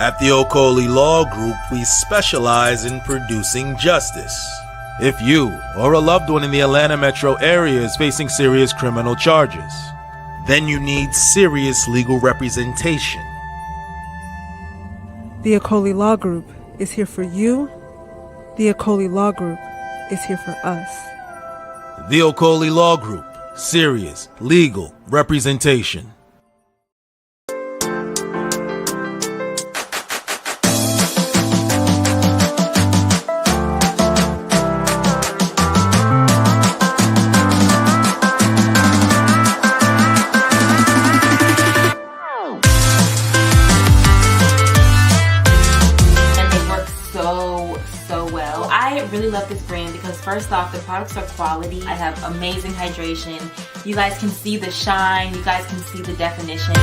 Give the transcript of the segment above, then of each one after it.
At the Okoli Law Group, we specialize in producing justice. If you or a loved one in the Atlanta metro area is facing serious criminal charges, then you need serious legal representation. The Okoli Law Group is here for you. The Okoli Law Group is here for us. The Okoli Law Group, serious legal representation. Love this brand because first off, the products are quality. I have amazing hydration. You guys can see the shine. You guys can see the definition.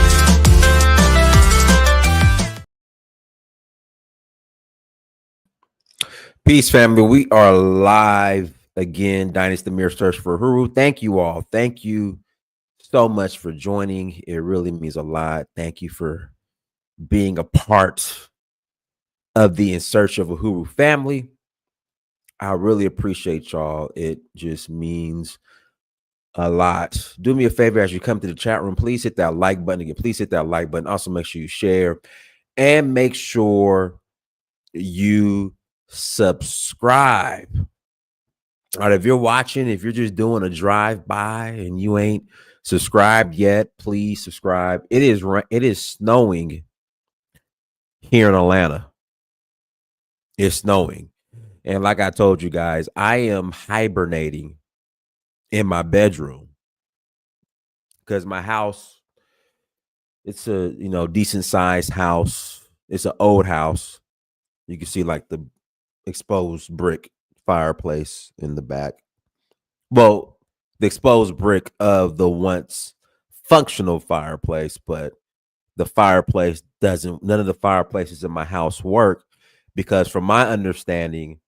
Peace, family. We are live again. Dynasty Mirror Search for Uhuru. Thank you all. Thank you so much for joining. It really means a lot. Thank you for being a part of the In Search of Uhuru family. I really appreciate y'all. It just means a lot. Do me a favor as you come to the chat room. Please hit that like button again. Please hit that like button. Also, make sure you share and make sure you subscribe. All right, if you're watching, if you're just doing a drive-by and you ain't subscribed yet, please subscribe. It is snowing here in Atlanta. It's snowing. And like I told you guys, I am hibernating in my bedroom because my house, it's a, decent sized house. It's an old house. You can see like the exposed brick fireplace in the back. Well, the exposed brick of the once functional fireplace, but the fireplace none of the fireplaces in my house work because from my understanding,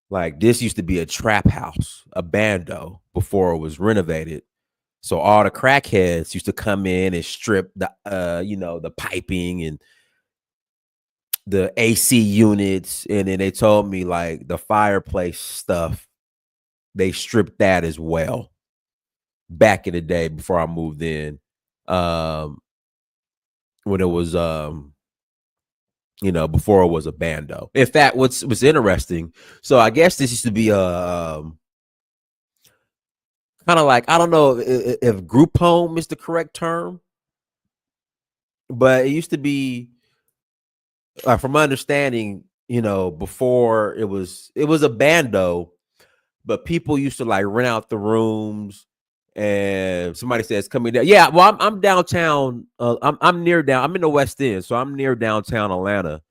like this used to be a trap house, a bando before it was renovated. So all the crackheads used to come in and strip the, the piping and the AC units. And then they told me like the fireplace stuff, they stripped that as well back in the day before I moved in. When it was, before it was a bando. In fact, what's interesting, so I guess this used to be a kind of like, I don't know if group home is the correct term, but it used to be, from my understanding, before it was a bando, but people used to like rent out the rooms. And somebody says coming down. Yeah, well, I'm downtown. I'm near down. I'm in the West End, so I'm near downtown Atlanta,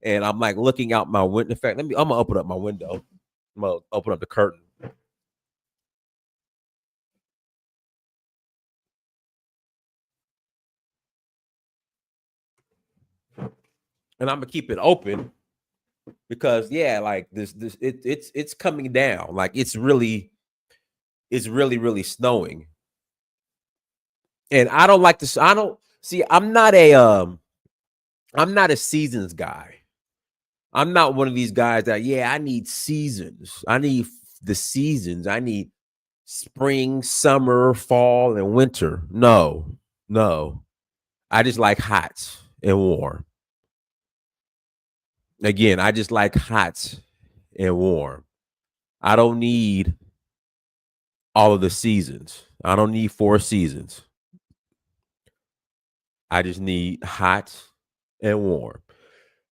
and I'm like looking out my window. In fact, I'm gonna open up my window. I'm gonna open up the curtain. And I'm gonna keep it open because like it's coming down. Like it's really snowing. And I don't like this. I'm not a seasons guy. I'm not one of these guys that, I need seasons. I need the seasons. I need spring, summer, fall, and winter. No. I just like hot and warm. Again, I just like hot and warm. I don't need all of the seasons. I don't need 4 seasons. I just need hot and warm.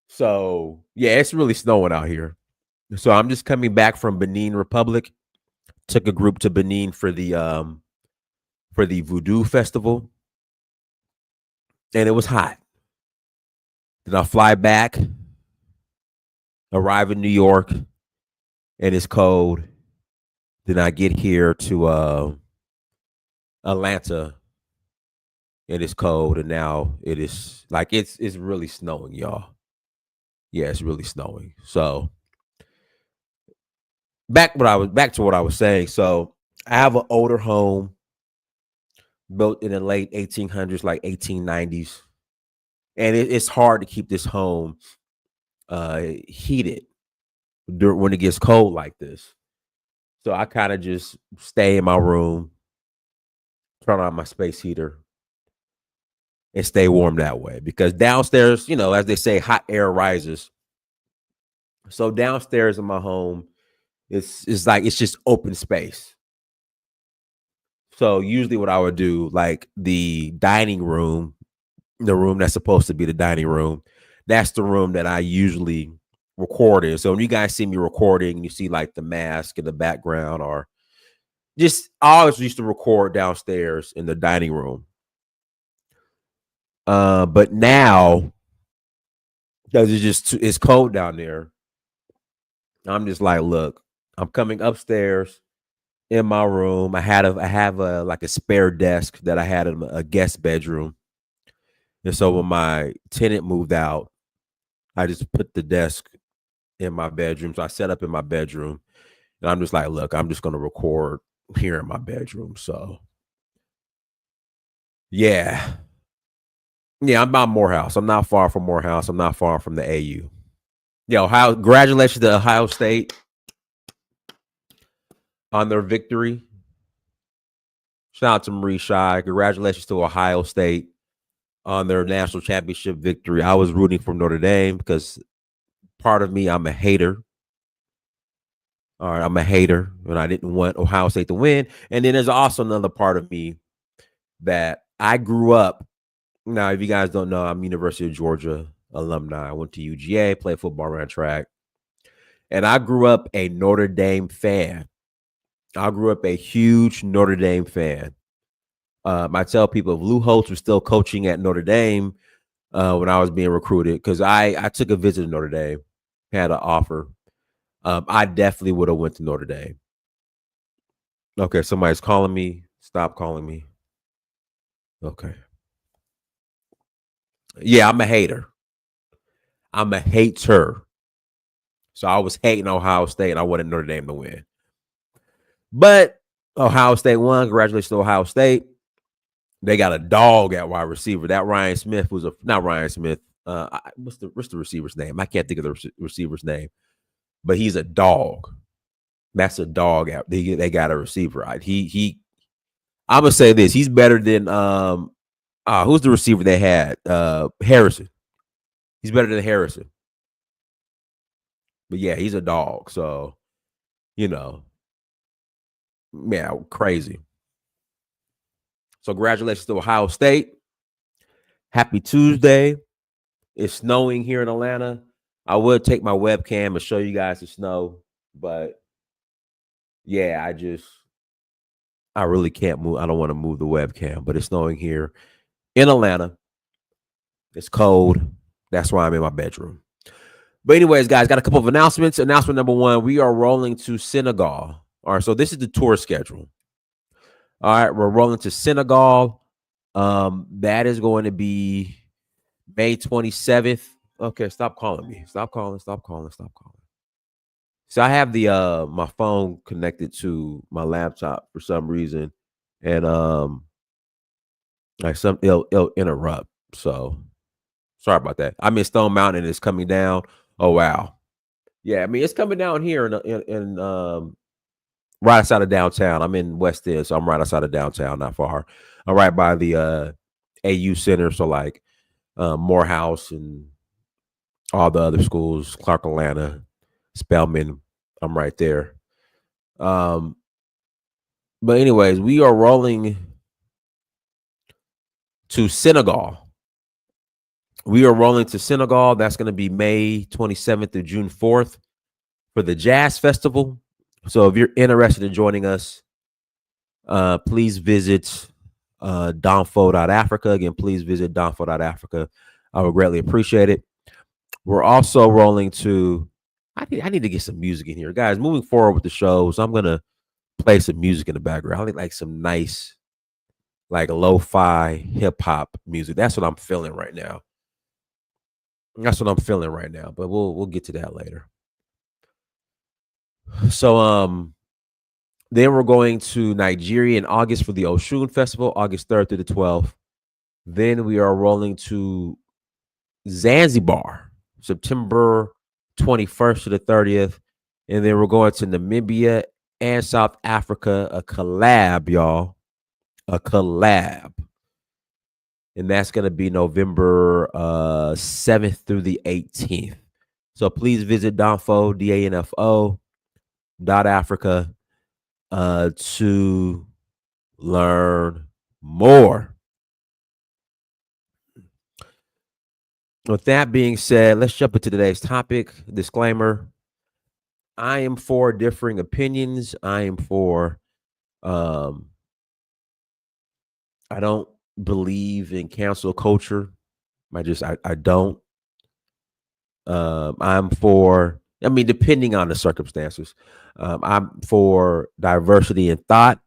So, it's really snowing out here. So I'm just coming back from Benin Republic. Took a group to Benin for the Voodoo Festival. And it was hot. Then I fly back, arrive in New York, and it's cold. Then I get here to Atlanta, and it's cold, and now it is like it's really snowing, y'all. Yeah, it's really snowing. So back to what I was saying. So I have an older home built in the late 1800s, like 1890s. and it's hard to keep this home heated when it gets cold like this. So I kind of just stay in my room, turn on my space heater, and stay warm that way. Because downstairs, as they say, hot air rises. So downstairs in my home, it's just open space. So usually what I would do, like the dining room, the room that's supposed to be the dining room, that's the room that I usually record in. So when you guys see me recording, you see like the mask in the background, or just I always used to record downstairs in the dining room. But now, because it's cold down there, I'm just like, look, I'm coming upstairs in my room. I have a spare desk that I had in a guest bedroom. And so when my tenant moved out, I just put the desk in my bedroom. So I set up in my bedroom, and I'm just like, look, I'm just going to record here in my bedroom. So yeah, I'm by Morehouse. I'm not far from Morehouse. I'm not far from the AU. Yeah, Ohio. Congratulations to Ohio State on their victory. Shout out to Marie Shy. Congratulations to Ohio State on their national championship victory. I was rooting for Notre Dame because part of me, I'm a hater. All right, I'm a hater, and I didn't want Ohio State to win. And then there's also another part of me that I grew up. Now, if you guys don't know, I'm University of Georgia alumni. I went to UGA, played football, ran track. And I grew up a Notre Dame fan. I grew up a huge Notre Dame fan. I tell people if Lou Holtz was still coaching at Notre Dame when I was being recruited, because I took a visit to Notre Dame, had an offer. I definitely would have went to Notre Dame. Okay, somebody's calling me. Stop calling me. Okay. Yeah, I'm a hater. I'm a hater. So I was hating Ohio State, and I wanted Notre Dame to win. But Ohio State won. Congratulations to Ohio State. They got a dog at wide receiver. That Ryan Smith was not Ryan Smith. What's the receiver's name? I can't think of the receiver's name, but he's a dog. That's a dog. They got a receiver. Right? I'm gonna say this. He's better than who's the receiver they had? Harrison. He's better than Harrison. But yeah, he's a dog. So, man, crazy. So congratulations to Ohio State. Happy Tuesday. It's snowing here in Atlanta. I would take my webcam and show you guys the snow, but yeah, I really can't move. I don't want to move the webcam, but it's snowing here in Atlanta. It's cold. That's why I'm in my bedroom. But anyways, guys, got a couple of announcements. Announcement number one, we are rolling to Senegal. All right, so this is the tour schedule. All right, we're rolling to Senegal. That is going to be May 27th. Okay, stop calling me. Stop calling. So I have the my phone connected to my laptop for some reason, and it'll interrupt. So sorry about that. I'm in Stone Mountain and it's coming down. Oh wow. Yeah, I mean it's coming down here in right outside of downtown. I'm in West End, so I'm right outside of downtown, not far. I'm right by the AU Center, so like Morehouse and all the other schools, Clark Atlanta, Spelman. I'm right there. But anyways, we are rolling to Senegal. That's going to be May 27th to June 4th for the Jazz Festival. So if you're interested in joining us, please visit donfo.africa. Again, please visit donfo.africa. I would greatly appreciate it. We're also rolling to, I need to get some music in here. Guys, moving forward with the shows, I'm going to play some music in the background. I need like some nice, like lo-fi hip-hop music. That's what I'm feeling right now. But we'll get to that later. So then we're going to Nigeria in August for the Oshun Festival, August 3rd through the 12th. Then we are rolling to Zanzibar, September 21st to the 30th. And then we're going to Namibia and South Africa, a collab, y'all. A collab. And that's going to be November 7th through the 18th. So please visit Danfo, DANFO.Africa to learn more. With that being said, let's jump into today's topic. Disclaimer: I am for differing opinions. I am for, I don't believe in cancel culture. I don't. I'm for, I mean, depending on the circumstances, I'm for diversity in thought.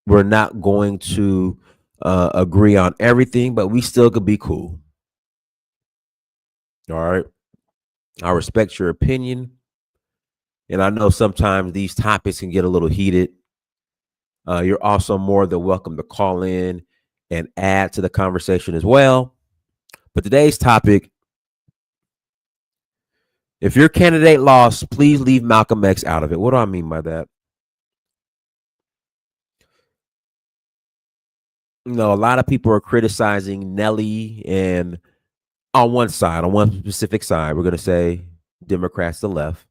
We're not going to agree on everything, but we still could be cool. All right. I respect your opinion. And I know sometimes these topics can get a little heated. You're also more than welcome to call in and add to the conversation as well. But today's topic: if your candidate lost, please leave Malcolm X out of it. What do I mean by that? You know, a lot of people are criticizing Nelly, and on one side, on one specific side, we're going to say Democrats, the left.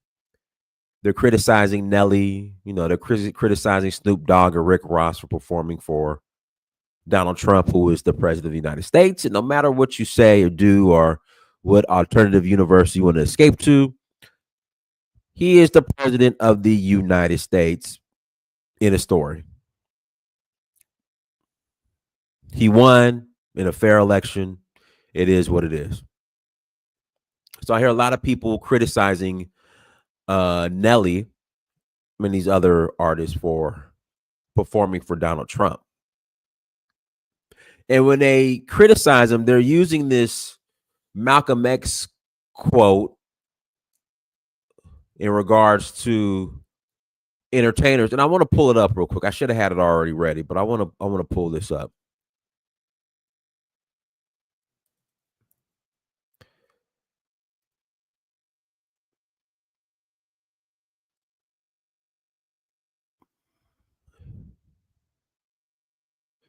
They're criticizing Nelly. You know, they're criticizing Snoop Dogg or Rick Ross for performing for Donald Trump, who is the president of the United States. And no matter what you say or do or what alternative universe you want to escape to, he is the president of the United States in a story. He won in a fair election. It is what it is. So I hear a lot of people criticizing Nelly and these other artists for performing for Donald Trump. And when they criticize him, they're using this Malcolm X quote in regards to entertainers. And I want to pull it up real quick. I should have had it already ready, but I want to pull this up.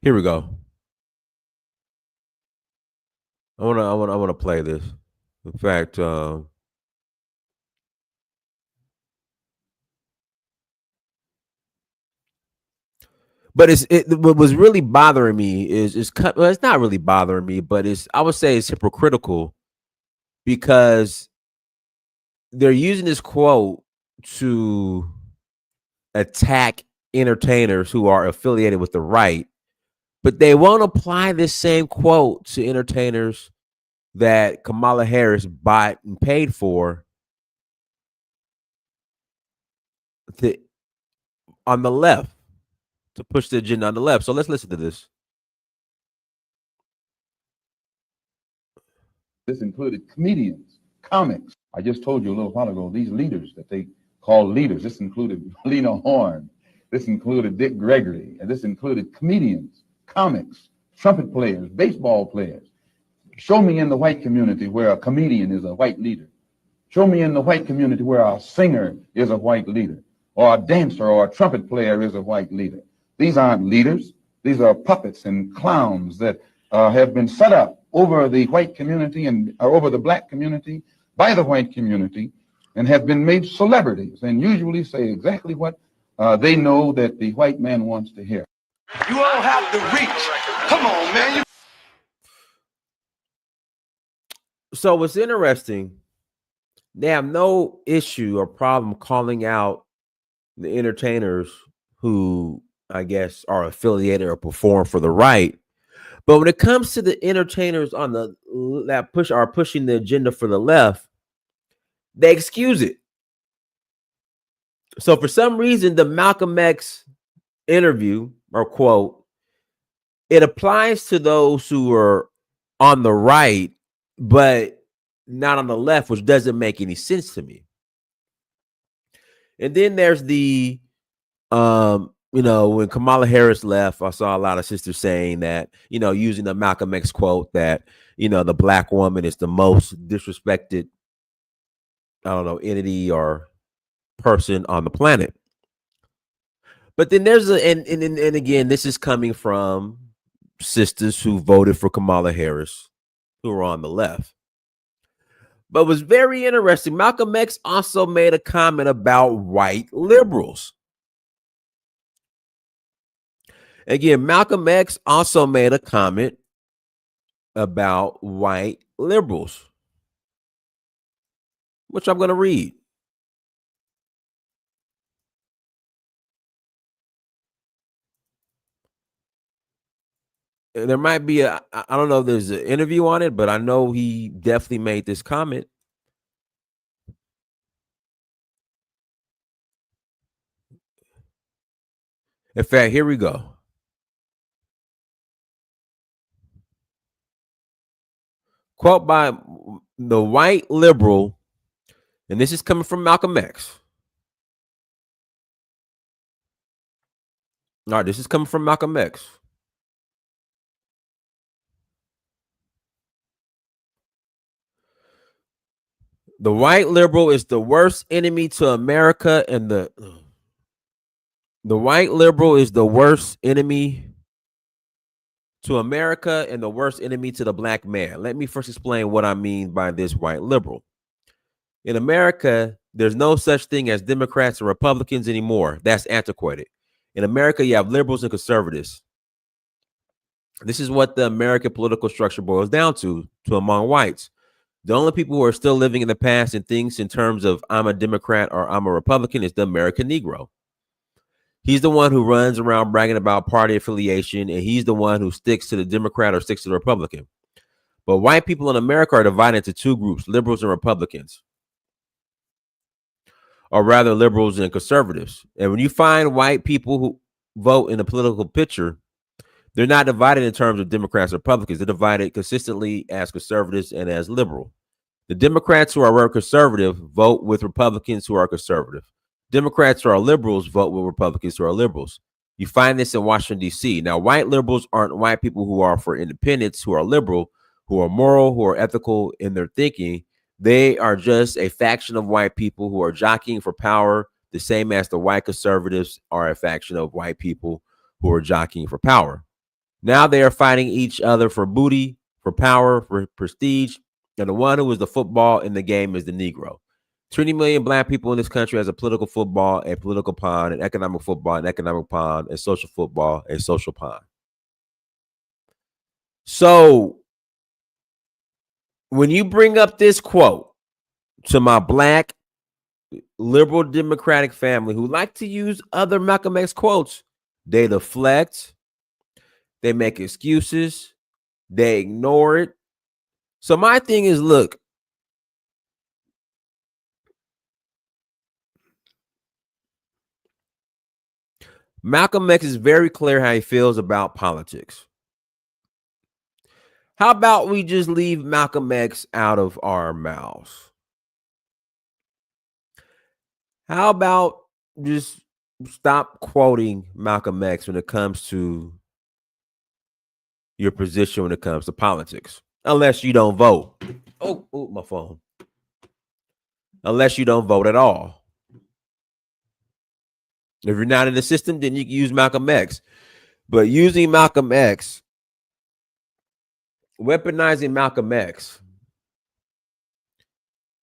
Here we go. I want to play this. In fact, but what was really bothering me is well, it's not really bothering me, but I would say it's hypocritical because they're using this quote to attack entertainers who are affiliated with the right, but they won't apply this same quote to entertainers that Kamala Harris bought and paid for on the left, to push the agenda on the left. So let's listen to this. This included comedians, comics. I just told you a little while ago, these leaders that they call leaders. This included Lena Horne. This included Dick Gregory. And this included comedians, comics, trumpet players, baseball players. Show me in the white community where a comedian is a white leader. Show me in the white community where a singer is a white leader, or a dancer or a trumpet player is a white leader. These aren't leaders. These are puppets and clowns that have been set up over the white community and over the black community by the white community, and have been made celebrities and usually say exactly what they know that the white man wants to hear. You all have to reach. Come on, man. So what's interesting, they have no issue or problem calling out the entertainers who, I guess, are affiliated or perform for the right. But when it comes to the entertainers on that are pushing the agenda for the left, they excuse it. So for some reason, the Malcolm X interview or quote, it applies to those who are on the right, but not on the left, which doesn't make any sense to me. And then there's the, when Kamala Harris left, I saw a lot of sisters saying that, using the Malcolm X quote that, the black woman is the most disrespected, I don't know, entity or person on the planet. But then there's and again, this is coming from sisters who voted for Kamala Harris, who are on the left. But was very interesting. Malcolm X also made a comment about white liberals. Again, Malcolm X also made a comment about white liberals, which I'm going to read. There might be I don't know if there's an interview on it, but I know he definitely made this comment. In fact, here we go. Quote by the white liberal, and this is coming from Malcolm X. All right, this is coming from Malcolm X. The white liberal is the worst enemy to America, and the white liberal is the worst enemy to America and the worst enemy to the black man. Let me first explain what I mean by this white liberal. In America, there's no such thing as Democrats and Republicans anymore. That's antiquated. In America, you have liberals and conservatives. This is what the American political structure boils down to among whites. The only people who are still living in the past and thinks in terms of I'm a Democrat or I'm a Republican is the American Negro. He's the one who runs around bragging about party affiliation, and he's the one who sticks to the Democrat or sticks to the Republican. But white people in America are divided into two groups, liberals and Republicans, or rather liberals and conservatives. And when you find white people who vote in the political picture, they're not divided in terms of Democrats or Republicans. They're divided consistently as conservatives and as liberal. The Democrats who are conservative vote with Republicans who are conservative. Democrats who are liberals vote with Republicans who are liberals. You find this in Washington, D.C. Now, white liberals aren't white people who are for independence, who are liberal, who are moral, who are ethical in their thinking. They are just a faction of white people who are jockeying for power, the same as the white conservatives are a faction of white people who are jockeying for power. Now they are fighting each other for booty, for power, for prestige. And the one who is the football in the game is the Negro. 20 million black people in this country has a political football, a political pond, an economic football, an economic pond, a social football, a social pond. So when you bring up this quote to my black liberal Democratic family who like to use other Malcolm X quotes, they deflect, they make excuses, they ignore it. So my thing is, look, Malcolm X is very clear how he feels about politics. How about we just leave Malcolm X out of our mouths? How about just stop quoting Malcolm X when it comes to your position when it comes to politics? Unless you don't vote. Oh, my phone. Unless you don't vote at all. If you're not in the system, then you can use Malcolm X. But using Malcolm X, weaponizing Malcolm X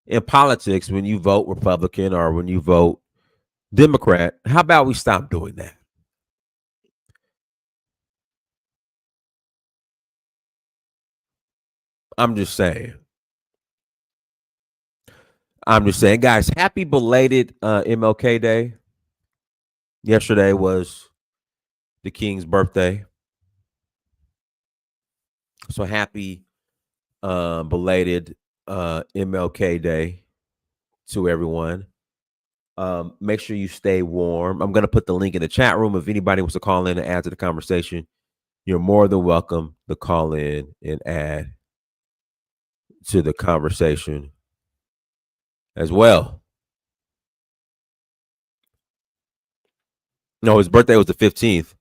in politics when you vote Republican or when you vote Democrat, how about we stop doing that? I'm just saying, guys, happy belated MLK Day. Yesterday was the King's birthday. So happy belated MLK Day to everyone. Make sure you stay warm. I'm going to put the link in the chat room. If anybody wants to call in and add to the conversation, you're more than welcome to call in and add to the conversation as well. No, his birthday was the 15th.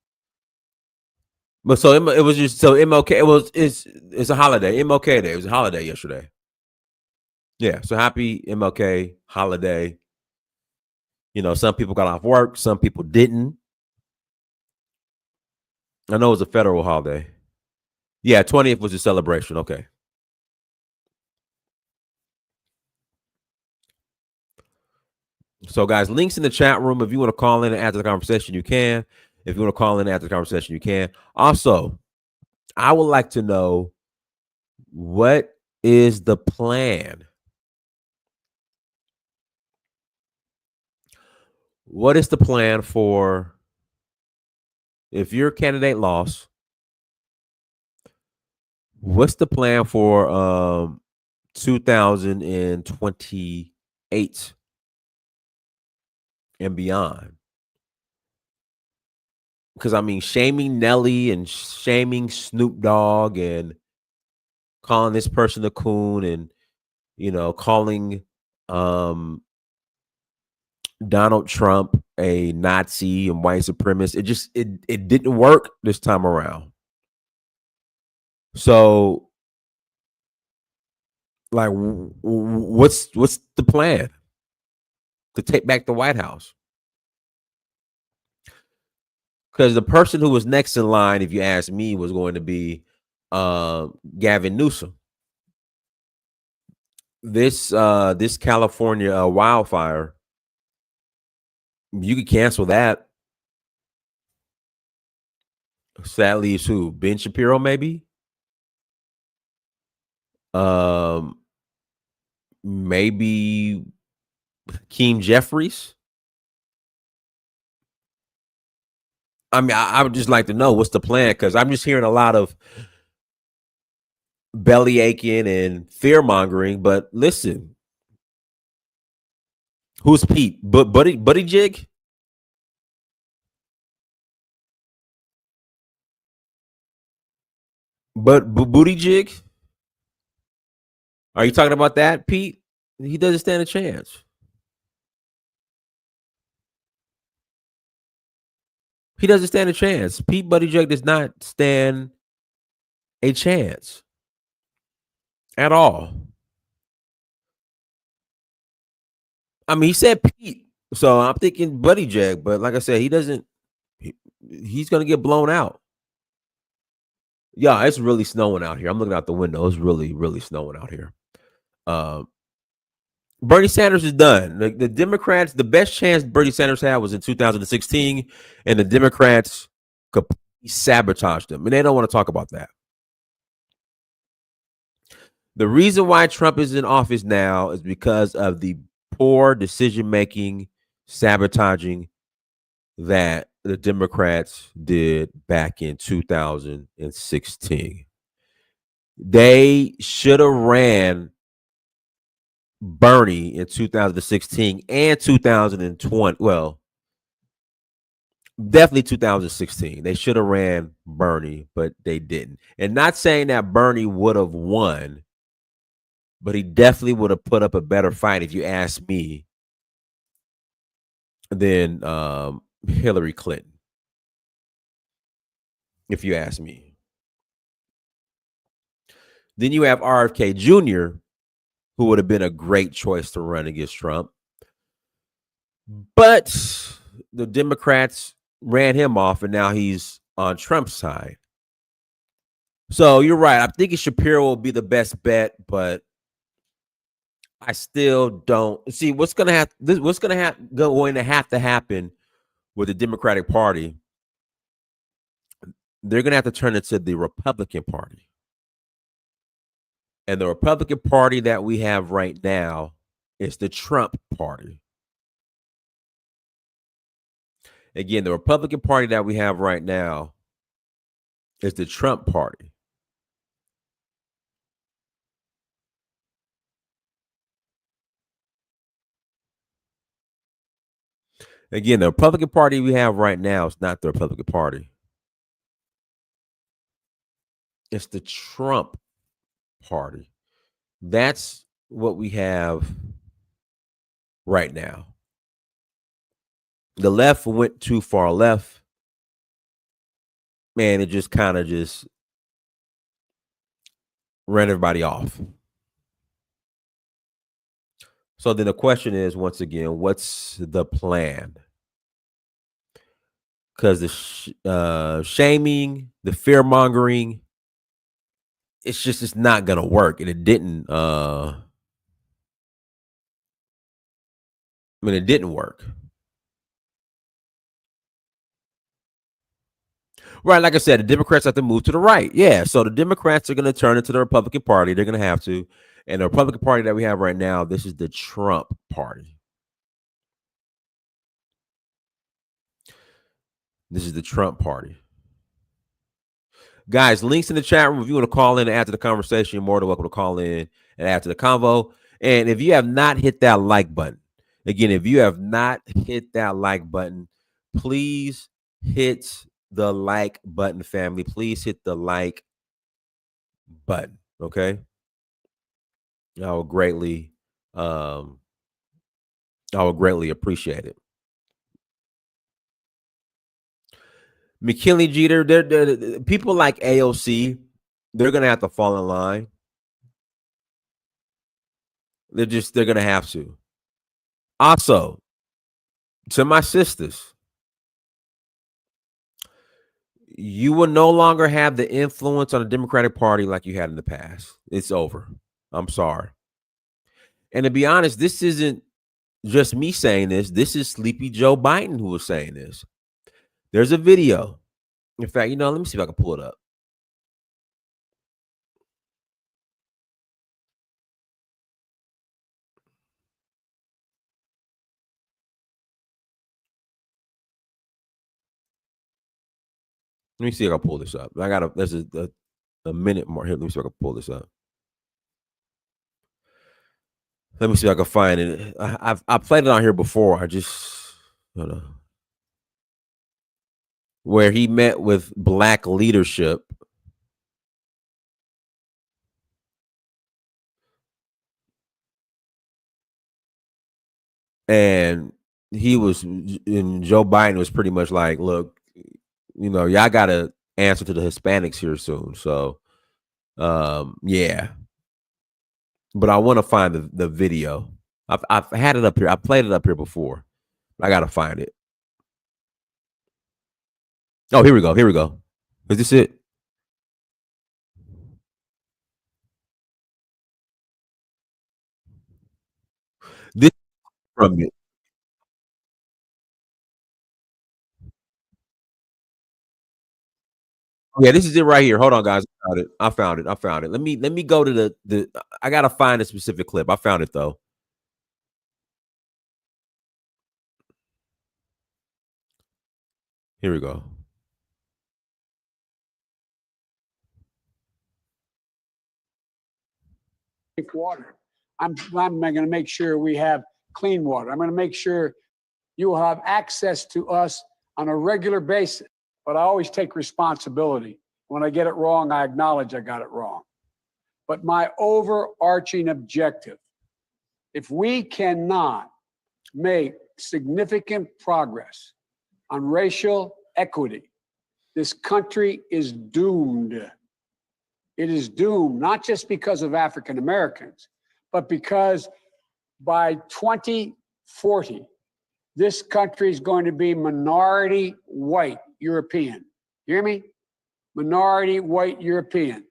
But so it was just so MLK. It's a holiday. MLK Day. It was a holiday yesterday. Yeah. So happy MLK holiday. You know, some people got off work, some people didn't. I know it was a federal holiday. Yeah, 20th was a celebration. Okay. So, guys, links in the chat room. If you want to call in and add to the conversation, you can. If you want to call in and add to the conversation, you can. Also, I would like to know, what is the plan? What is the plan for if your candidate lost? What's the plan for 2028 and beyond? Because I mean, shaming Nelly and shaming Snoop Dogg and calling this person a coon and, you know, calling Donald Trump a Nazi and white supremacist. It didn't work this time around. So, like, what's the plan to take back the White House? Because the person who was next in line, if you ask me, was going to be Gavin Newsom. This California wildfire, you could cancel that. So that leaves who? Ben Shapiro, maybe? Maybe Hakeem Jeffries. I mean, I would just like to know what's the plan, because I'm just hearing a lot of belly aching and fear mongering. But listen, who's Pete? Buddy Jig? But Booty Jig? Are you talking about that, Pete? He doesn't stand a chance. He doesn't stand a chance. Pete Buttigieg does not stand a chance at all. I mean, he said Pete, so I'm thinking Buttigieg, but like I said, he doesn't. He's gonna get blown out. Yeah, it's really snowing out here. I'm looking out the window. It's really, really snowing out here. Bernie Sanders is done. The Democrats, the best chance Bernie Sanders had was in 2016, and the Democrats completely sabotaged them, and they don't want to talk about that. The reason why Trump is in office now is because of the poor decision-making, sabotaging that the Democrats did back in 2016. They should have ran Bernie in 2016 and 2020. Well, definitely 2016. They should have ran Bernie, but they didn't. And not saying that Bernie would have won, but he definitely would have put up a better fight, if you ask me, than Hillary Clinton, if you ask me. Then you have RFK Jr., who would have been a great choice to run against Trump. But the Democrats ran him off, and now he's on Trump's side. So you're right. I'm thinking Shapiro will be the best bet, but I still don't see what's going to have to happen with the Democratic Party. They're going to have to turn it to the Republican Party. And the Republican Party that we have right now is the Trump Party. Again, the Republican Party that we have right now is the Trump Party. Again, the Republican Party we have right now is not the Republican Party. It's the Trump Party. That's what we have right now. The left went too far left. man, it just kind of just ran everybody off. So then the question is, once again, what's the plan? Because the shaming, the fear mongering, it's not gonna work, and it didn't. It didn't work. Right, like I said, the Democrats have to move to the right. Yeah, so the Democrats are going to turn into the Republican Party. They're going to have to. And the Republican Party that we have right now, this is the Trump Party. This is the Trump Party. Guys, links in the chat room. If you want to call in and add to the conversation, you're more than welcome to call in and add to the convo. And if you have not hit that like button, again, if you have not hit that like button, please hit the like button, family. Please hit the like button. Okay. I will greatly appreciate it. McKinley Jeter, they're people like AOC, they're gonna have to fall in line. They're gonna have to. Also, to my sisters, you will no longer have the influence on the Democratic Party like you had in the past. It's over. I'm sorry. And to be honest, this isn't just me saying this. This is Sleepy Joe Biden who was saying this. There's a video. In fact, let me see if I can pull it up. Let me see if I can pull this up. There's a minute more here. Let me see if I can pull this up. Let me see if I can find it. I played it on here before. I just don't know. Where he met with black leadership. And Joe Biden was pretty much like, look, y'all got to answer to the Hispanics here soon. So, yeah. But I want to find the video. I've had it up here. I played it up here before. I got to find it. Oh, here we go. Here we go. Is this it? This from it. Yeah, this is it right here. Hold on, guys. I found it. Let me go to the I gotta find a specific clip. I found it though. Here we go. Water. I'm going to make sure we have clean water. I'm going to make sure you will have access to us on a regular basis. But I always take responsibility. When I get it wrong, I acknowledge I got it wrong. But my overarching objective, if we cannot make significant progress on racial equity, this country is doomed. It is doomed, not just because of African Americans, but because by 2040, this country is going to be minority white European. You hear me? Minority white European.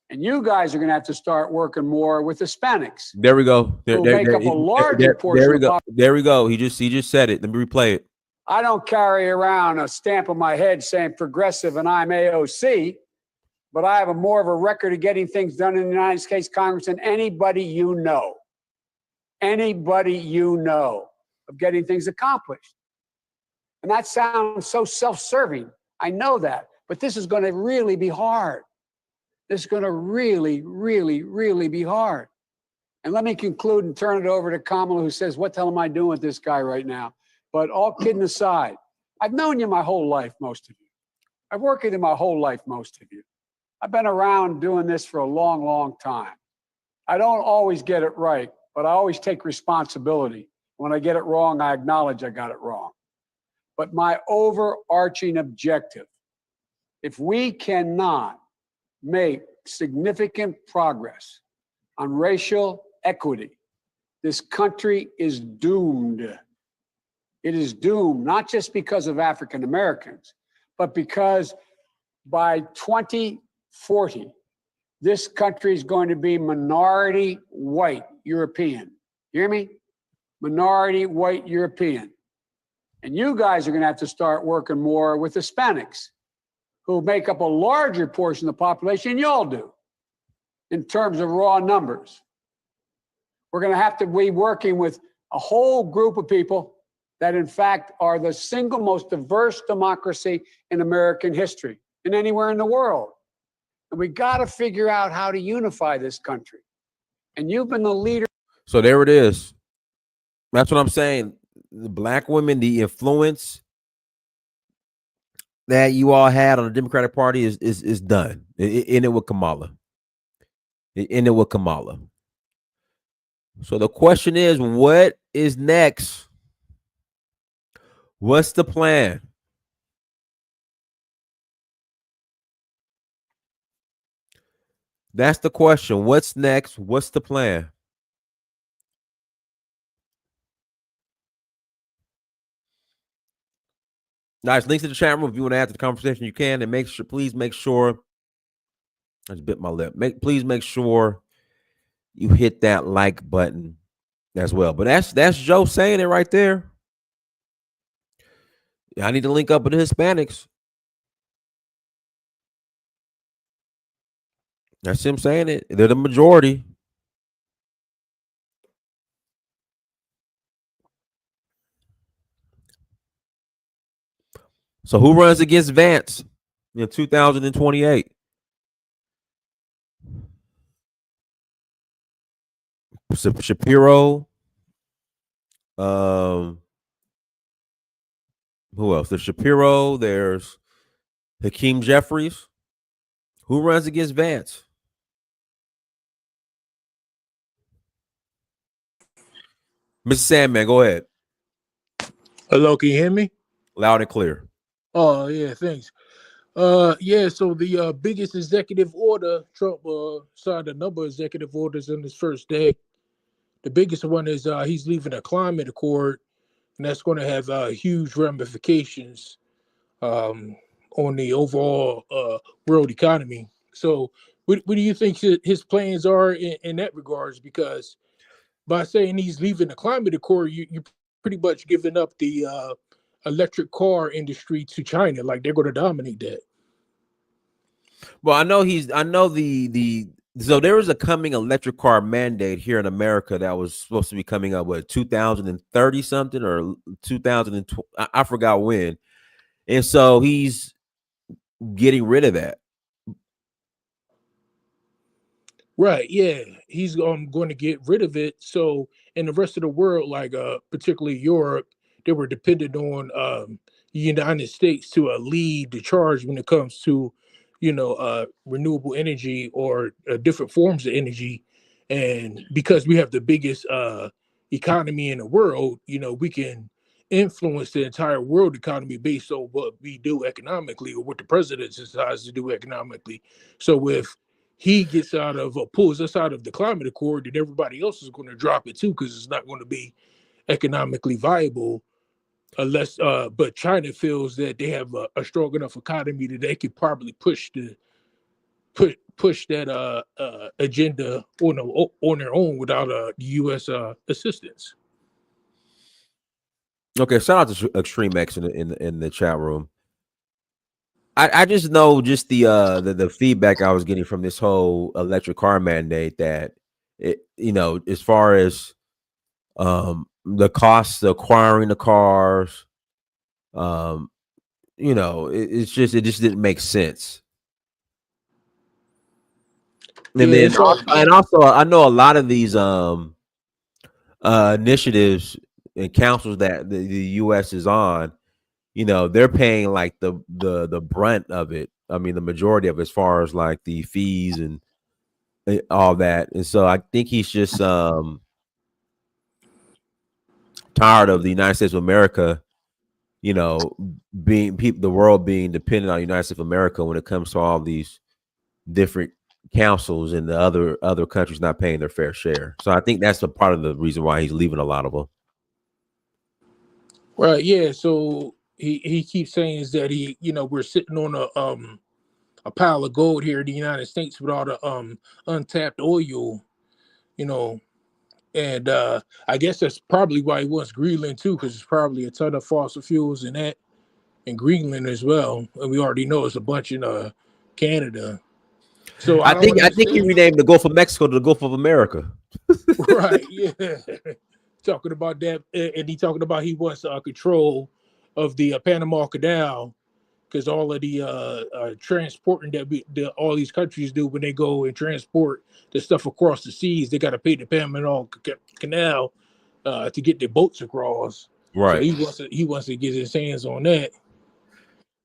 And you guys are going to have to start working more with Hispanics. There we go. Who make up a larger portion. There we go. There we go. He just said it. Let me replay it. I don't carry around a stamp on my head saying progressive and I'm AOC. But I have more of a record of getting things done in the United States Congress than anybody you know. Anybody you know of getting things accomplished. And that sounds so self-serving. I know that. But this is going to really be hard. This is going to really, really, really be hard. And let me conclude and turn it over to Kamala, who says, what the hell am I doing with this guy right now? But all kidding aside, I've known you my whole life, most of you. I've worked with you my whole life, most of you. I've been around doing this for a long, long time. I don't always get it right, but I always take responsibility. When I get it wrong, I acknowledge I got it wrong. But my overarching objective If we cannot make significant progress on racial equity, this country is doomed. It is doomed, not just because of African Americans, but because by 2040, this country is going to be minority white European. You hear me? Minority white European. And you guys are going to have to start working more with Hispanics, who make up a larger portion of the population than y'all do in terms of raw numbers. We're going to have to be working with a whole group of people that, in fact, are the single most diverse democracy in American history and anywhere in the world. And we got to figure out how to unify this country. And you've been the leader. So there it is. That's what I'm saying. The black women, the influence that you all had on the Democratic Party is done. In it with Kamala. In it with Kamala. So the question is, what is next? What's the plan? That's the question. What's next? What's the plan? Nice. Links in the chat room. If you want to add to the conversation, you can. And please make sure. I just bit my lip. Please make sure you hit that like button as well. But that's Joe saying it right there. Yeah, I need to link up with the Hispanics. That's him saying it. They're the majority. So who runs against Vance in 2028? Shapiro. Who else? There's Shapiro. There's Hakeem Jeffries. Who runs against Vance? Mr. Sandman, go ahead. Hello, can you hear me? Loud and clear. Oh, yeah, thanks. So the biggest executive order, Trump signed a number of executive orders on his first day. The biggest one is he's leaving a climate accord, and that's going to have huge ramifications on the overall world economy. So what do you think his plans are in that regards? Because by saying he's leaving the climate accord, you pretty much giving up the electric car industry to China. Like, they're going to dominate that. Well, so there is a coming electric car mandate here in America that was supposed to be coming up with 2030 something or 2020. I forgot when. And so he's getting rid of that. Right, yeah. He's going to get rid of it. So in the rest of the world, like particularly Europe, they were dependent on the United States to lead the charge when it comes to, renewable energy or different forms of energy. And because we have the biggest economy in the world, we can influence the entire world economy based on what we do economically or what the president decides to do economically. So if he gets pulls us out of the climate accord, then everybody else is going to drop it too, because it's not going to be economically viable unless but China feels that they have a strong enough economy that they could probably push that agenda on their own without U.S. assistance. Okay, shout out to Extreme X in the chat room. I just know the feedback I was getting from this whole electric car mandate that as far as the costs of acquiring the cars, it just didn't make sense. And then also I know a lot of these initiatives and councils that the U.S. is on, they're paying like the brunt of it. I mean, the majority of it, as far as like the fees and all that. And so I think he's just tired of the United States of America you know, being people, the world being dependent on the United States of America when it comes to all these different councils and the other countries not paying their fair share. So I think that's a part of the reason why he's leaving a lot of them. Right. Yeah. So he keeps saying is that we're sitting on a pile of gold here in the United States with all the untapped oil, you know, and I guess that's probably why he wants Greenland too, because there's probably a ton of fossil fuels in that in Greenland as well, and we already know it's a bunch in Canada. So I think he renamed the Gulf of Mexico to the Gulf of America. Right. Yeah. Talking about that, and he talking about he wants control of the Panama Canal, because all of the transporting that all these countries do when they go and transport the stuff across the seas, they got to pay the Panama Canal to get their boats across. Right. So he wants to get his hands on that.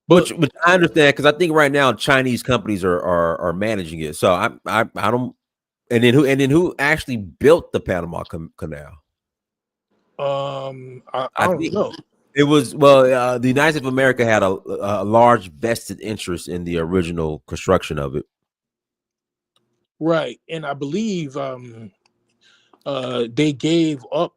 But I understand, because I think right now Chinese companies are managing it. So I don't. And then who actually built the Panama Canal? I don't know. It was the United States of America had a large vested interest in the original construction of it. Right, and I believe they gave up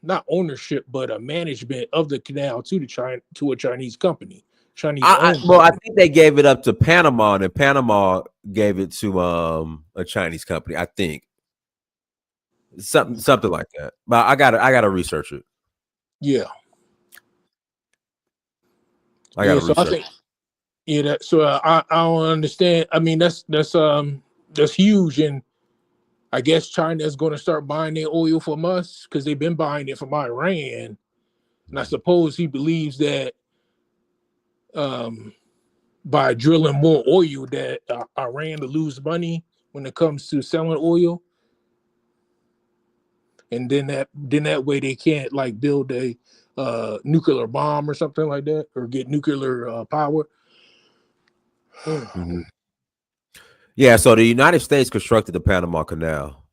not ownership but management of the canal to a Chinese company. I think they gave it up to Panama, and then Panama gave it to a Chinese company. I think something like that. But I gotta research it. Yeah. I think, I don't understand. I mean, that's huge, and I guess China is going to start buying their oil from us because they've been buying it from Iran, and I suppose he believes that by drilling more oil that Iran will lose money when it comes to selling oil, and then that way they can't like build a nuclear bomb or something like that, or get nuclear power. Mm-hmm. Yeah, so the United States constructed the Panama Canal.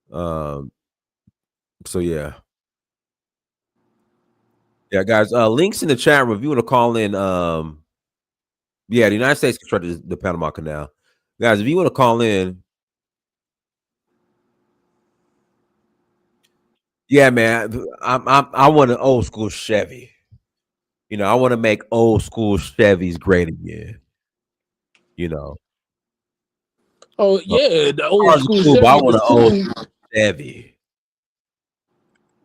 So yeah, guys. Links in the chat room if you want to call in. The United States constructed the Panama Canal, guys. If you want to call in. Yeah, man. I want an old school Chevy. I want to make old school Chevys great again. Oh yeah, the old school Chevy. I want an old Chevy.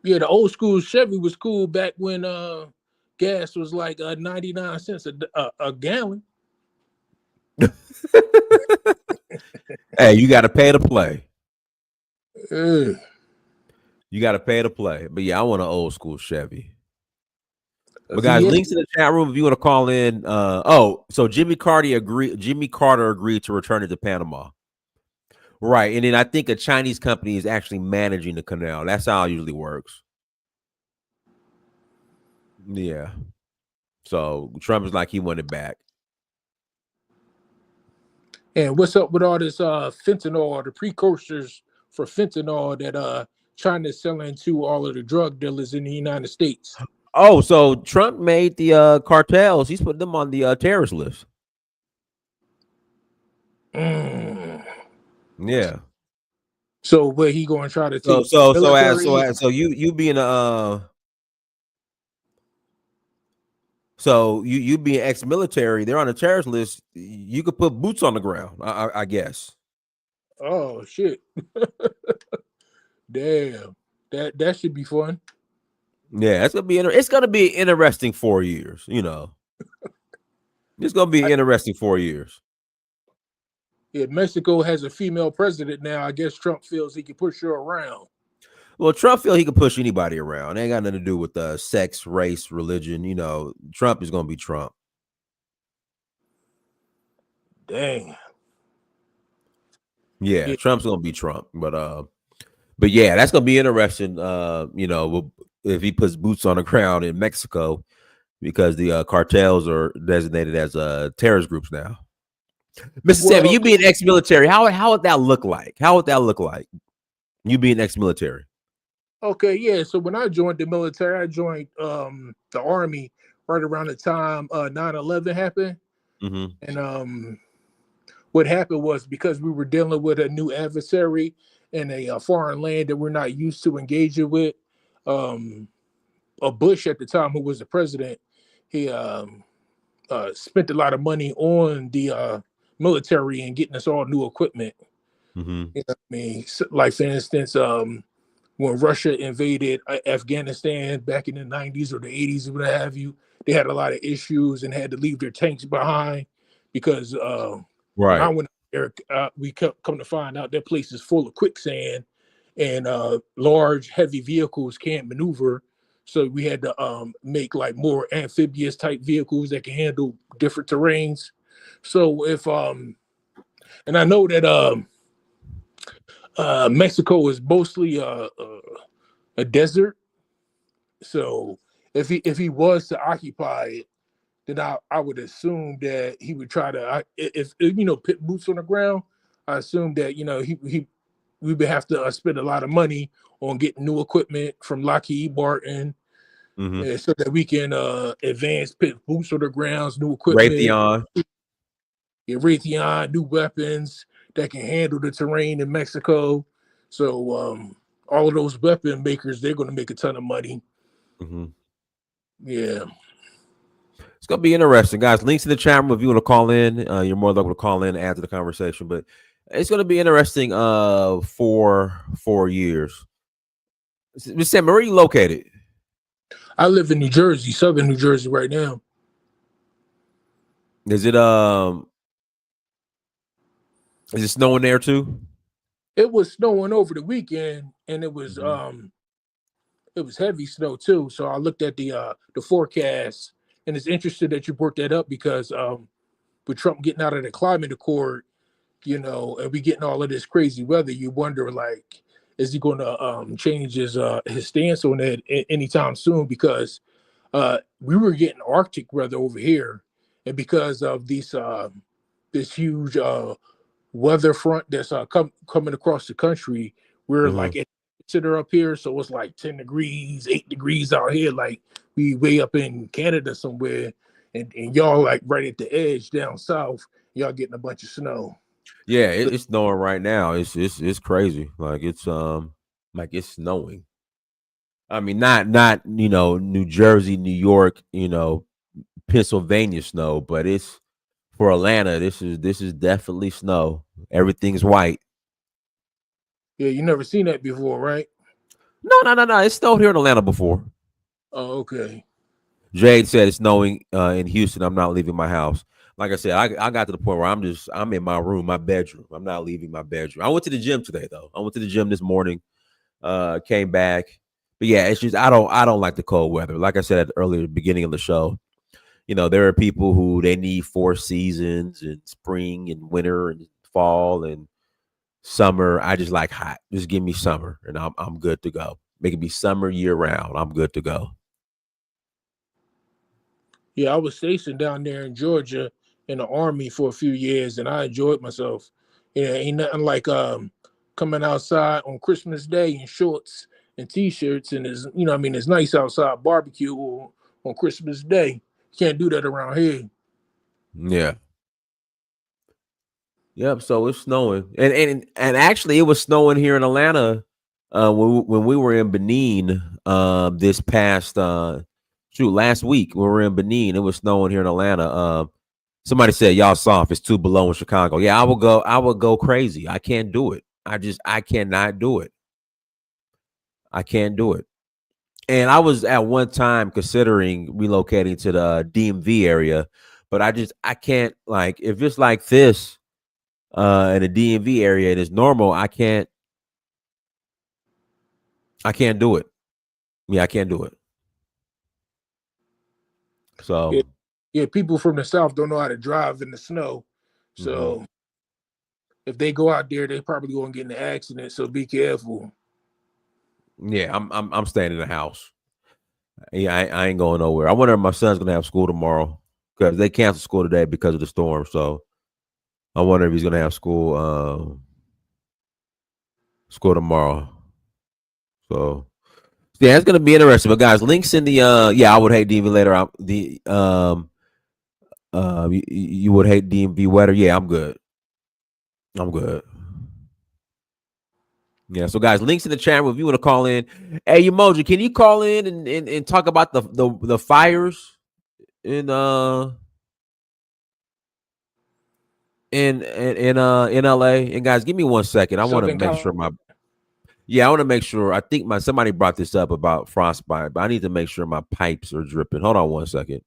Yeah, the old school Chevy was cool back when gas was like 99 cents a gallon. Hey, you got to pay to play. You got to pay to play. But yeah, I want an old school Chevy. But guys, links in the chat room if you want to call in. So Jimmy Carter agreed to return it to Panama. Right. And then I think a Chinese company is actually managing the canal. That's how it usually works. Yeah. So Trump is like he wanted it back. And what's up with all this fentanyl, the precursors for fentanyl that China is selling to all of the drug dealers in the United States? Oh, so Trump made the cartels. He's put them on the terrorist list. Yeah. So where he going to try to take? So you being a so you being ex-military, they're on the terrorist list. You could put boots on the ground, I guess. Oh shit! Damn, that should be fun. Yeah, it's gonna be interesting 4 years. It's gonna be interesting 4 years. Yeah, Mexico has a female president now. I guess Trump feels he can push her around. Well, Trump feels he can push anybody around. It ain't got nothing to do with sex, race, religion. Trump is gonna be Trump. Dang. Yeah, Trump's gonna be Trump. But yeah, that's gonna be interesting. If he puts boots on the ground in Mexico, because the cartels are designated as terrorist groups now. Mr. Sammy, you being ex-military, how would that look like? How would that look like? You being ex-military? Okay, yeah. So when I joined the military, I joined the army right around the time 9/11 happened. Mm-hmm. And what happened was because we were dealing with a new adversary in a foreign land that we're not used to engaging with. Um, Bush at the time, who was the president, he spent a lot of money on the military and getting us all new equipment. Mm-hmm. You know what I mean? Like for instance, when Russia invaded Afghanistan back in the 90s or the 80s or what have you, they had a lot of issues and had to leave their tanks behind because when I Right. went there, we come to find out that place is full of quicksand and large, heavy vehicles can't maneuver. So we had to make like more amphibious type vehicles that can handle different terrains. So if and I know that Mexico is mostly a desert. So if he was to occupy it, then I would assume that he would try to if you know put boots on the ground. I assume that you know he we would have to spend a lot of money on getting new equipment from Lockheed Martin, Mm-hmm. so that we can advance put boots on the grounds, new equipment, Raytheon. Raytheon, new weapons that can handle the terrain in Mexico. So all of those weapon makers, they're going to make a ton of money. Mm-hmm. Yeah. It's gonna be interesting, guys. Links in the chat room if you want to call in. You're more likely to call in and add to the conversation. But it's gonna be interesting. For 4 years. Miss Sam, where are you located? I live in New Jersey, southern New Jersey right now. Is it snowing there too? It was snowing over the weekend, and it was heavy snow too. So I looked at the forecast, and it's interesting that you brought that up because with Trump getting out of the climate accord, you know, and we getting all of this crazy weather, you wonder like, is he going to change his stance on that anytime soon? Because we were getting Arctic weather over here, and because of this huge weather front that's coming across the country, we're like at consider up here, so it's like 10 degrees, 8 degrees out here, like we way up in Canada somewhere, and y'all like right at the edge down south, y'all getting a bunch of snow. Yeah, it's snowing right now. It's crazy. Like it's snowing. I mean, not New Jersey, New York, Pennsylvania snow, but it's for Atlanta. This is definitely snow. Everything's white. Yeah, you never seen that before, right? No. It's snowed here in Atlanta before. Oh, okay. Jade said it's snowing in Houston. I'm not leaving my house. Like I said, I got to the point where I'm in my room, my bedroom. I'm not leaving my bedroom. I went to the gym today though. I went to the gym this morning. Came back. But yeah, it's just I don't like the cold weather. Like I said at the earlier beginning of the show, there are people who they need 4 seasons and spring and winter and fall and summer. I just like hot. Just give me summer and I'm good to go. Make it be summer year round. I'm good to go. Yeah, I was stationed down there in Georgia in the Army for a few years, and I enjoyed myself. Ain't nothing like coming outside on Christmas Day in shorts and T-shirts, and it's nice outside barbecue on Christmas Day. Can't do that around here. Yeah. Yep. So it's snowing, and actually, it was snowing here in Atlanta when we were in Benin this past last week when we were in Benin. It was snowing here in Atlanta. Somebody said y'all soft. It's too below in Chicago. Yeah, I would go crazy. I can't do it. I cannot do it. I can't do it. And I was at one time considering relocating to the DMV area, but I can't, like, if it's like this in the DMV area and it's normal, I can't do it. Yeah, I can't do it. So yeah, people from the South don't know how to drive in the snow. So if they go out there, they probably gonna get in an accident. So be careful. Yeah, I'm staying in the house. Yeah, I ain't going nowhere. I wonder if my son's gonna have school tomorrow because they canceled school today because of the storm. So I wonder if he's gonna have school tomorrow. So Yeah, it's gonna be interesting. But guys, links in the I would hate DMV later. You would hate DMV weather. Yeah, I'm good. I'm good. Yeah, so guys, links in the chat room if you want to call in. Hey, Emoji, can you call in and talk about the fires in in LA? And guys, give me 1 second. I want to Southern make sure I want to make sure. I think somebody brought this up about frostbite, but I need to make sure my pipes are dripping. Hold on 1 second.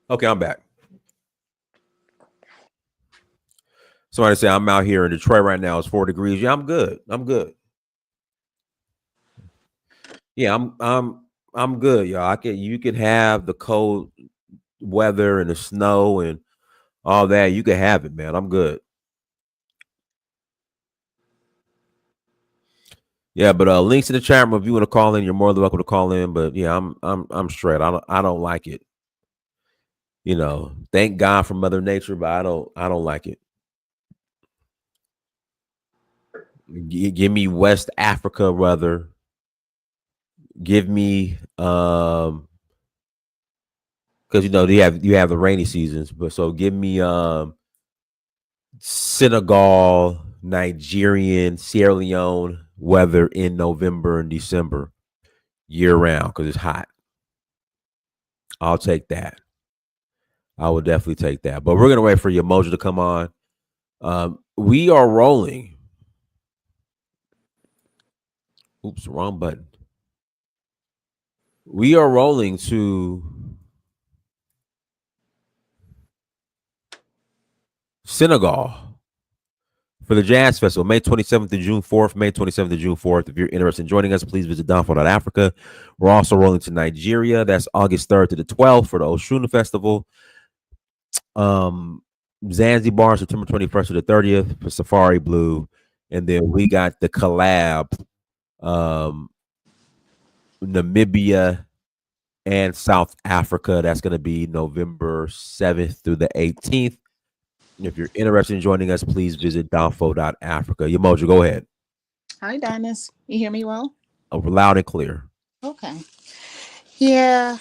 Okay, I'm back. Somebody say I'm out here in Detroit right now. It's 4 degrees. Yeah, I'm good. I'm good. Yeah, I'm good, y'all. You could have the cold weather and the snow and all that. You could have it, man. I'm good. Yeah, but links in the chat room if you want to call in, you're more than welcome to call in. But yeah, I'm straight. I don't like it. You know, thank God for Mother Nature, but I don't like it. Give me West Africa weather. Give me because you have the rainy seasons, but so give me Senegal, Nigerian, Sierra Leone weather in November and December year round because it's hot. I'll take that. I would definitely take that. But we're gonna wait for your emoji to come on. We are rolling. Oops, wrong button. We are rolling to Senegal for the Jazz Festival, May 27th to June 4th. May 27th to June 4th. If you're interested in joining us, please visit Downfall.Africa. We're also rolling to Nigeria. That's August 3rd to the 12th for the Oshuna Festival. Zanzibar, September 21st to the 30th for Safari Blue. And then we got the collab, Namibia and South Africa. That's going to be November 7th through the 18th. If you're interested in joining us, please visit Downfall.Africa. Emoji, go ahead. Hi, Dinus. You hear me well? Loud and clear. Okay. Yeah,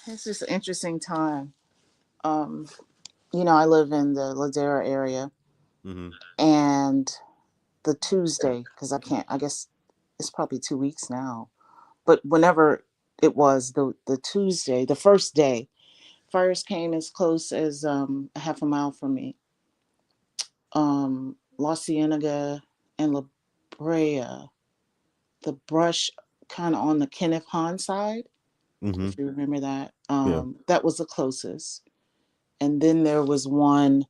it's just an interesting time. I live in the Ladera area, and the Tuesday, because I guess it's probably 2 weeks now, but whenever it was, the Tuesday, the first day, fires came as close as a half a mile from me. La Cienega and La Brea, the brush kind of on the Kenneth Hahn side, if you remember that. That was the closest. And then there was one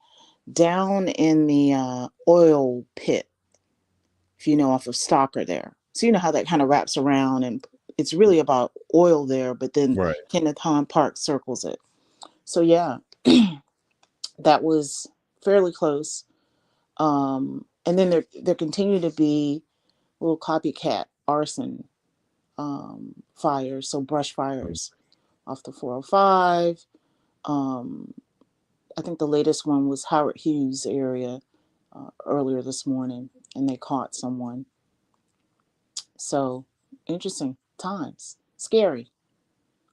down in the oil pit, if you know, off of Stalker there. So you know how that kind of wraps around, and it's really about oil there, but then Kenneth Hahn Park circles it. So yeah, that was fairly close. And then there continue to be little copycat arson fires, so brush fires off the 405. I think the latest one was Howard Hughes area earlier this morning, and they caught someone. So interesting times, scary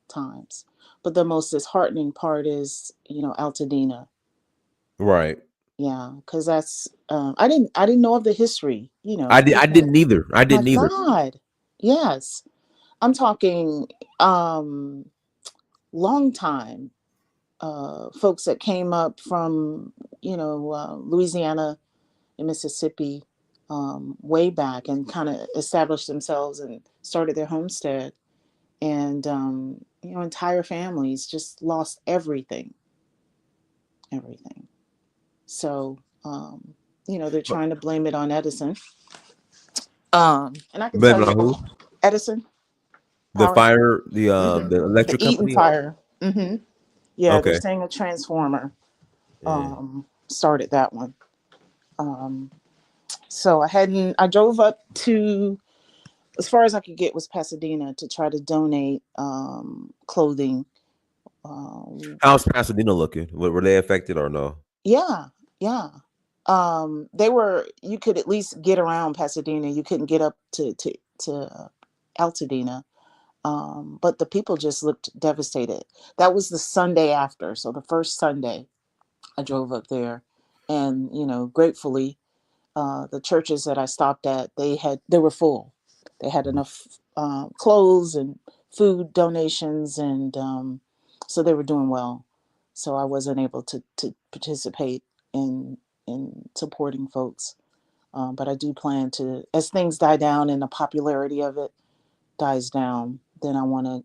times. But the most disheartening part is, Altadena. Right. Yeah, because that's I didn't know of the history. I didn't either. I didn't either. God, yes, I'm talking long time. Folks that came up from Louisiana and Mississippi way back and kind of established themselves and started their homestead, and entire families just lost everything. So they're trying to blame it on Edison, And I can tell Blaming on you, who? Edison The Power, fire, hmm the the electric Eaton company. fire. Yeah, they're Okay. saying a transformer Yeah. started that one. Um, so I drove up to, as far as I could get was Pasadena to try to donate clothing. How's Pasadena looking? Were they affected or no? Yeah, yeah. They were. You could at least get around Pasadena. You couldn't get up to Altadena. But the people just looked devastated. That was the Sunday after. So the first Sunday, I drove up there, and gratefully, the churches that I stopped at, they were full. They had enough clothes and food donations, and so they were doing well. So I wasn't able to participate in supporting folks, but I do plan to, as things die down and the popularity of it dies down, then I want to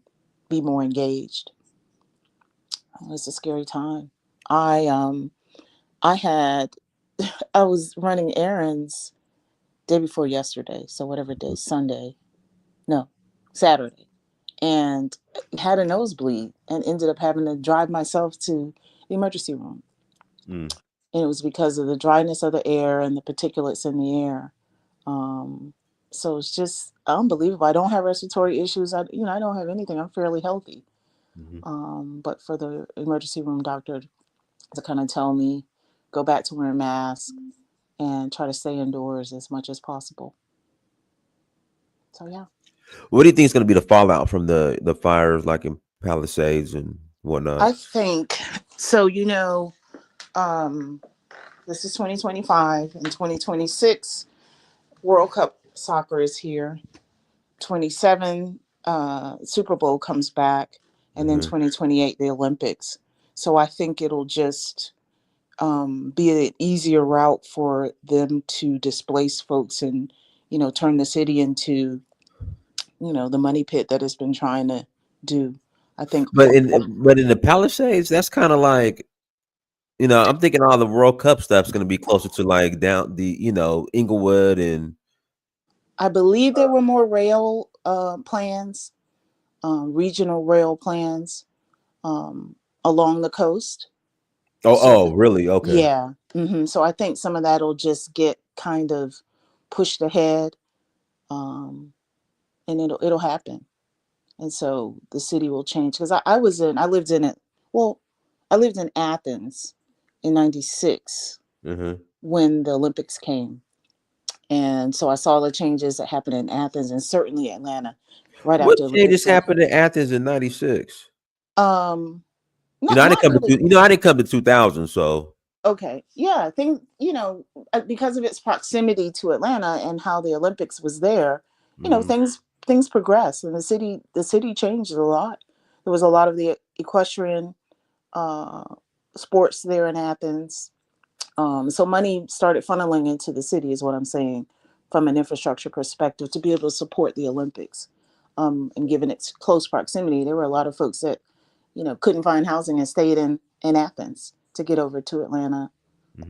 be more engaged. It's a scary time. I had I was running errands day before yesterday, so whatever day, Sunday, no, Saturday, and had a nosebleed and ended up having to drive myself to the emergency room. Mm. And it was because of the dryness of the air and the particulates in the air. So it's just unbelievable. I don't have respiratory issues. I don't have anything. I'm fairly healthy. But for the emergency room doctor to kind of tell me, go back to wearing masks and try to stay indoors as much as possible. So yeah. What do you think is going to be the fallout from the fires, like in Palisades and whatnot? I think so. This is 2025 and 2026. World Cup soccer is here. 27 Super Bowl comes back, and then 2028 the Olympics. So I think it'll just be an easier route for them to displace folks and turn the city into the money pit that it's been trying to do. I think. But in the Palisades, that's kind of like, I'm thinking all the World Cup stuff's going to be closer to like down the Inglewood and. I believe there were more rail plans, regional rail plans along the coast. Oh, really? Okay. Yeah. So I think some of that will just get kind of pushed ahead, and it'll happen. And so the city will change, because I lived in it. Well, I lived in Athens in '96 when the Olympics came. And so I saw the changes that happened in Athens and certainly Atlanta right What after changes Olympics. happened in Athens in '96? I Not really. I didn't come to 2000, so. Okay. Yeah. Because of its proximity to Atlanta and how the Olympics was there, things progressed, and the city changed a lot. There was a lot of the equestrian sports there in Athens. So money started funneling into the city, is what I'm saying, from an infrastructure perspective, to be able to support the Olympics. And given its close proximity, there were a lot of folks that, couldn't find housing and stayed in Athens to get over to Atlanta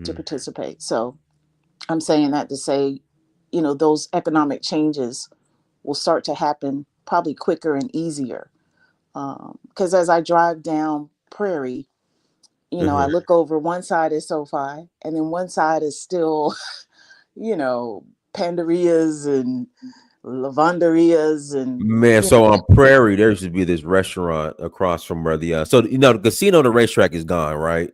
to participate. So I'm saying that to say, those economic changes will start to happen probably quicker and easier. Because as I drive down Prairie, I look over, one side is SoFi, and then one side is still, Panderias and Lavanderias and. Man, so on Prairie, there used to be this restaurant across from where the the casino, the racetrack is gone, right?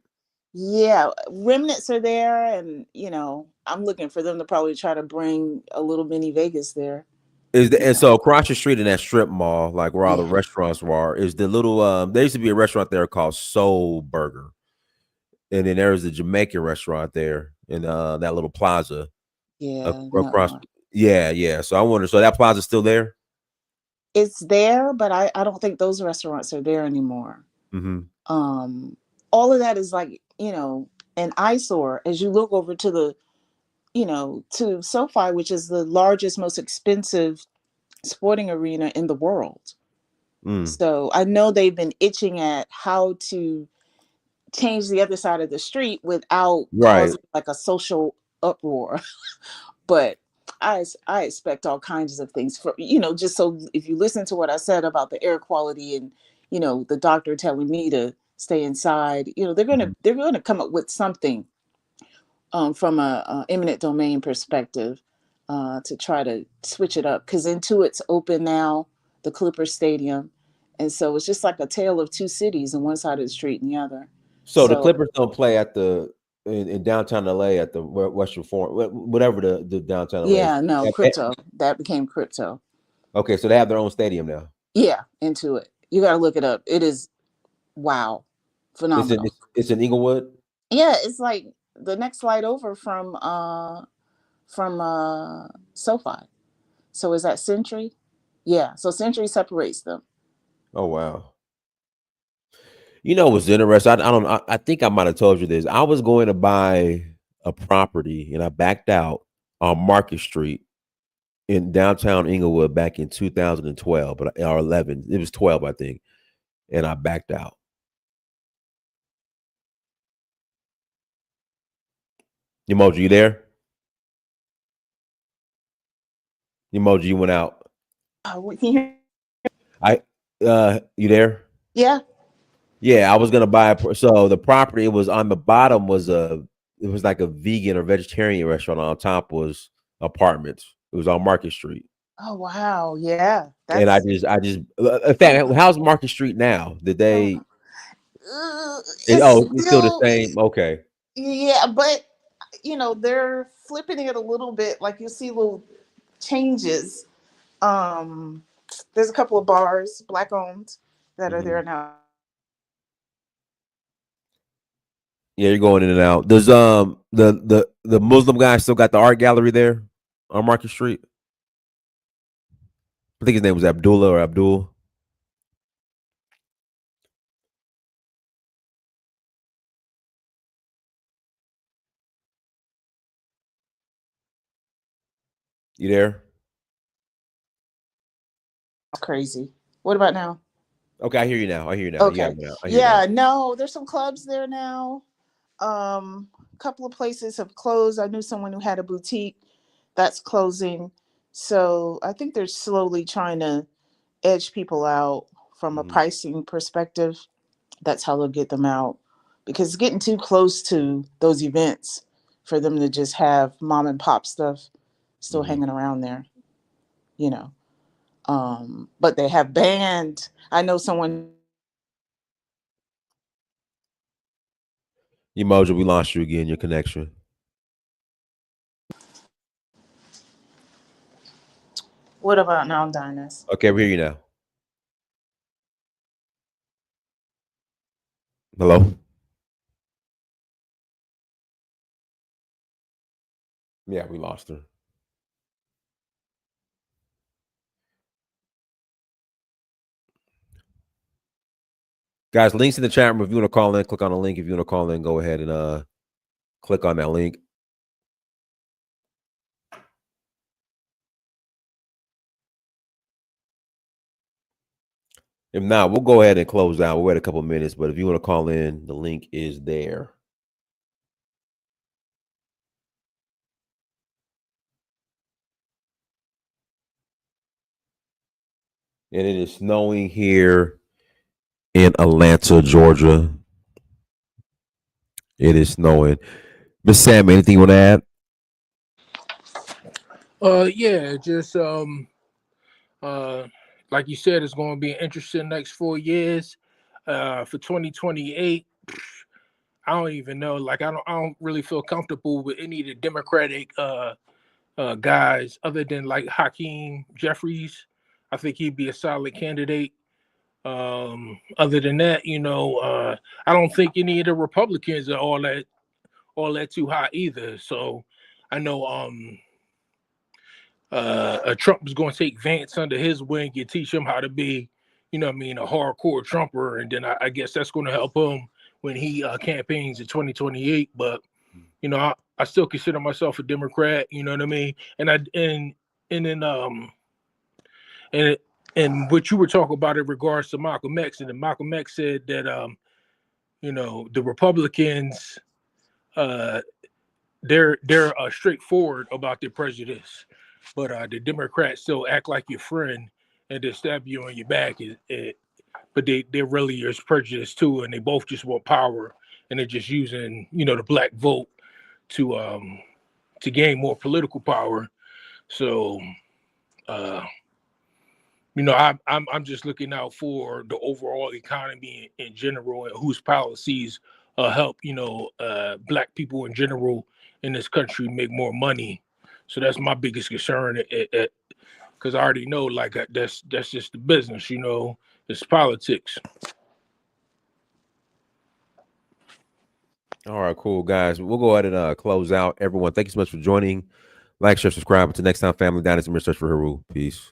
Yeah, remnants are there, and I'm looking for them to probably try to bring a little mini Vegas there. And so across the street in that strip mall, like where all the restaurants were, is the little there used to be a restaurant there called Soul Burger. And then there's a Jamaican restaurant there in that little plaza. Yeah. Across. Yeah. So I wonder, so that plaza's still there? It's there, but I don't think those restaurants are there anymore. All of that is like, an eyesore as you look over to the, to SoFi, which is the largest, most expensive sporting arena in the world. So I know they've been itching at how to change the other side of the street without causing like a social uproar. But I expect all kinds of things for, just so if you listen to what I said about the air quality and, the doctor telling me to stay inside, they're gonna come up with something from a eminent domain perspective to try to switch it up. Because Intuit's open now, the Clipper Stadium, and so it's just like a tale of two cities, on one side of the street and the other. So the Clippers don't play at in downtown LA at the Western Forum, whatever the downtown LA. Yeah, no, Crypto. That became Crypto. Okay, so they have their own stadium now. Yeah, Intuit. You got to look it up. It is, wow, phenomenal. It's in Inglewood. Yeah, it's like the next slide over from SoFi. So is that Century? Yeah, so Century separates them. Oh wow. What's interesting? I think I might have told you this. I was going to buy a property and I backed out on Market Street in downtown Inglewood back in 2012, or 11. It was 12, I think, and I backed out. Emoji, you there? Emoji, you went out. Can you hear? You there? Yeah. Yeah, I was gonna buy so the property, it was on the bottom was like a vegan or vegetarian restaurant. On top was apartments. It was on Market Street. Oh wow, yeah. And I just in fact, how's Market Street now? Did they it's still the same. Okay. Yeah, but they're flipping it a little bit. Like you see little changes. There's a couple of bars, Black owned, that are there now. Yeah, you're going in and out. There's the Muslim guy still got the art gallery there on Market Street. I think his name was Abdullah or Abdul. You there? Crazy. What about now? Okay, I hear you now. Okay. Yeah, no, there's some clubs there now. A couple of places have closed. I knew someone who had a boutique that's closing. So I think they're slowly trying to edge people out from a pricing perspective. That's how they'll get them out, because it's getting too close to those events for them to just have mom and pop stuff still hanging around there, but they have banned. I know someone. Emoji, we lost you again, your connection. What about now, Dinus? Okay, we hear you now. Hello? Yeah, we lost her. Guys, links in the chat room. If you want to call in, click on the link. If you want to call in, go ahead and click on that link. If not, we'll go ahead and close out. We'll wait a couple of minutes, but if you want to call in, the link is there. And it is snowing here in Atlanta, Georgia. It is snowing. Miss Sam, anything you want to add? Yeah, just like you said, it's going to be an interesting next 4 years. For 2028, I don't even know. Like I don't really feel comfortable with any of the Democratic guys other than like Hakeem Jeffries. I think he'd be a solid candidate. Other than that, I don't think any of the Republicans are all that too hot either. So I know Trump is going to take Vance under his wing and teach him how to be, a hardcore Trumper, and then I guess that's going to help him when he campaigns in 2028. But I still consider myself a Democrat. You know what I mean? And what you were talking about in regards to Malcolm X, and then Malcolm X said that the Republicans they're straightforward about their prejudice. But the Democrats still act like your friend and they stab you on your back. But they're really is prejudiced too, and they both just want power, and they're just using the black vote to gain more political power. So I'm just looking out for the overall economy in general and whose policies help black people in general in this country make more money. So that's my biggest concern. Because I already know that's just the business. It's politics. All right, cool, guys. We'll go ahead and close out. Everyone, thank you so much for joining. Like, share, subscribe. Until next time, family, Dynasty Mirror Search for Heru. Peace.